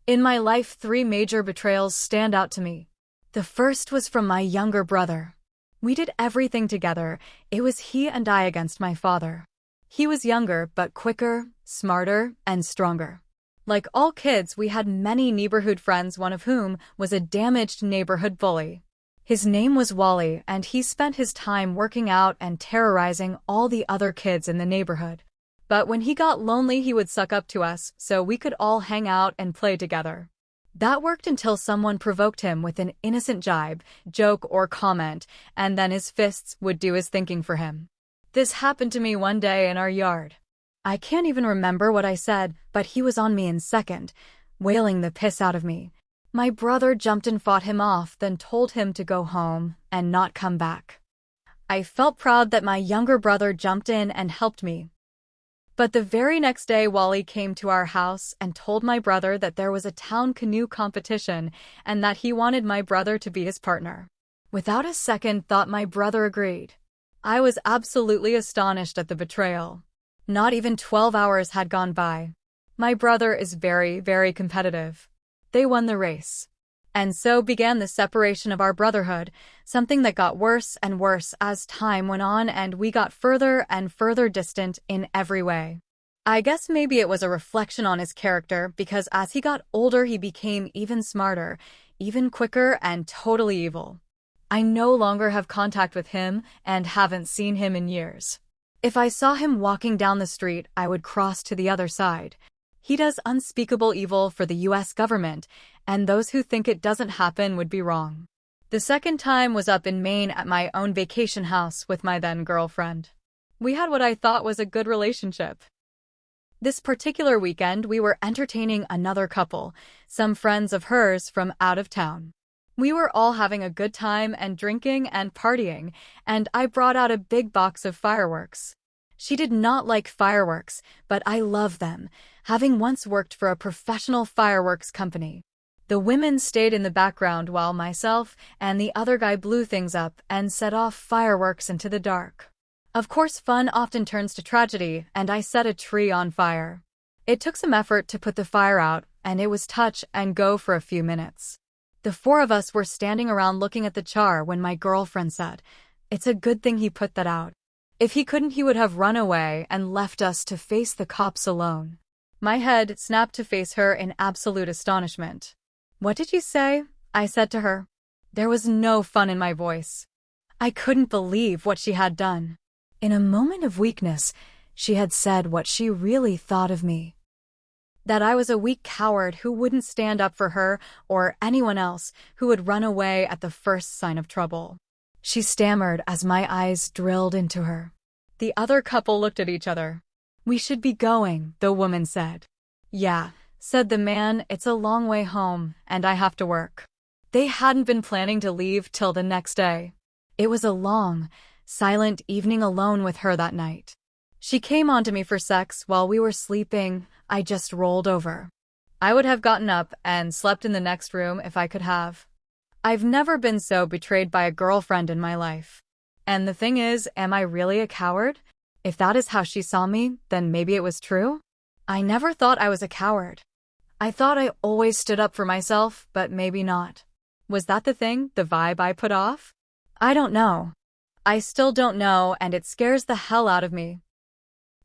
In my life, three major betrayals stand out to me. The first was from my younger brother. We did everything together. It was he and I against my father. He was younger, but quicker, smarter, and stronger. Like all kids, we had many neighborhood friends, one of whom was a damaged neighborhood bully. His name was Wally, and he spent his time working out and terrorizing all the other kids in the neighborhood. But when he got lonely, he would suck up to us so we could all hang out and play together. That worked until someone provoked him with an innocent jibe, joke, or comment, and then his fists would do his thinking for him. This happened to me one day in our yard. I can't even remember what I said, but he was on me in second, wailing the piss out of me. My brother jumped and fought him off, then told him to go home and not come back. I felt proud that my younger brother jumped in and helped me. But the very next day, Wally came to our house and told my brother that there was a town canoe competition and that he wanted my brother to be his partner. Without a second thought, my brother agreed. I was absolutely astonished at the betrayal. Not even 12 hours had gone by. My brother is very, very competitive. They won the race. And so began the separation of our brotherhood, something that got worse and worse as time went on and we got further and further distant in every way. I guess maybe it was a reflection on his character, because as he got older he became even smarter, even quicker, and totally evil. I no longer have contact with him and haven't seen him in years. If I saw him walking down the street, I would cross to the other side. He does unspeakable evil for the US government, and those who think it doesn't happen would be wrong. The second time was up in Maine at my own vacation house with my then girlfriend. We had what I thought was a good relationship. This particular weekend, we were entertaining another couple, some friends of hers from out of town. We were all having a good time and drinking and partying, and I brought out a big box of fireworks. She did not like fireworks, but I love them, having once worked for a professional fireworks company. The women stayed in the background while myself and the other guy blew things up and set off fireworks into the dark. Of course, fun often turns to tragedy, and I set a tree on fire. It took some effort to put the fire out, and it was touch and go for a few minutes. The four of us were standing around looking at the char when my girlfriend said, "It's a good thing he put that out. If he couldn't, he would have run away and left us to face the cops alone." My head snapped to face her in absolute astonishment. "What did you say?" I said to her. There was no fun in my voice. I couldn't believe what she had done. In a moment of weakness, she had said what she really thought of me. That I was a weak coward who wouldn't stand up for her or anyone else, who would run away at the first sign of trouble. She stammered as my eyes drilled into her. The other couple looked at each other. "We should be going," the woman said. "Yeah," said the man, "it's a long way home, and I have to work." They hadn't been planning to leave till the next day. It was a long, silent evening alone with her that night. She came onto me for sex while we were sleeping. I just rolled over. I would have gotten up and slept in the next room if I could have. I've never been so betrayed by a girlfriend in my life. And the thing is, am I really a coward? If that is how she saw me, then maybe it was true. I never thought I was a coward. I thought I always stood up for myself, but maybe not. Was that the thing, the vibe I put off? I don't know. I still don't know, and it scares the hell out of me.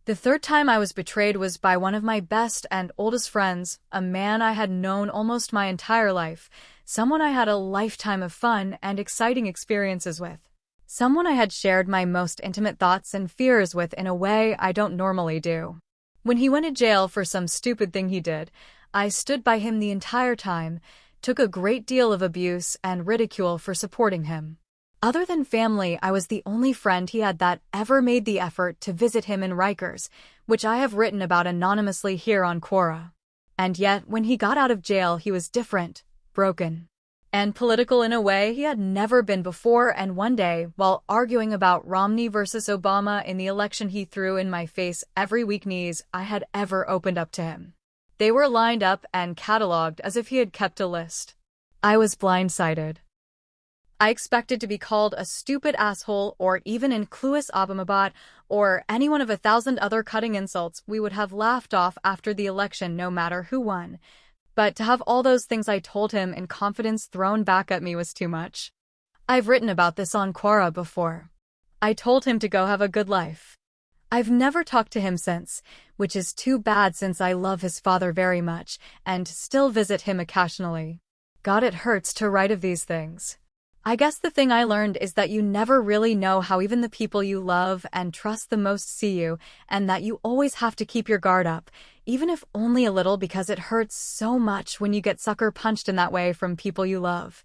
The third time I was betrayed was by one of my best and oldest friends, a man I had known almost my entire life, someone I had a lifetime of fun and exciting experiences with, someone I had shared my most intimate thoughts and fears with in a way I don't normally do. When he went to jail for some stupid thing he did, I stood by him the entire time, took a great deal of abuse and ridicule for supporting him. Other than family, I was the only friend he had that ever made the effort to visit him in Rikers, which I have written about anonymously here on Quora. And yet, when he got out of jail, he was different, broken, and political in a way he had never been before. And one day, while arguing about Romney versus Obama in the election, he threw in my face every weak news I had ever opened up to him. They were lined up and cataloged as if he had kept a list. I was blindsided. I expected to be called a stupid asshole or even an clueless Obamabot or any one of 1,000 other cutting insults we would have laughed off after the election no matter who won. But to have all those things I told him in confidence thrown back at me was too much. I've written about this on Quora before. I told him to go have a good life. I've never talked to him since, which is too bad since I love his father very much and still visit him occasionally. God, it hurts to write of these things. I guess the thing I learned is that you never really know how even the people you love and trust the most see you, and that you always have to keep your guard up, even if only a little, because it hurts so much when you get sucker punched in that way from people you love.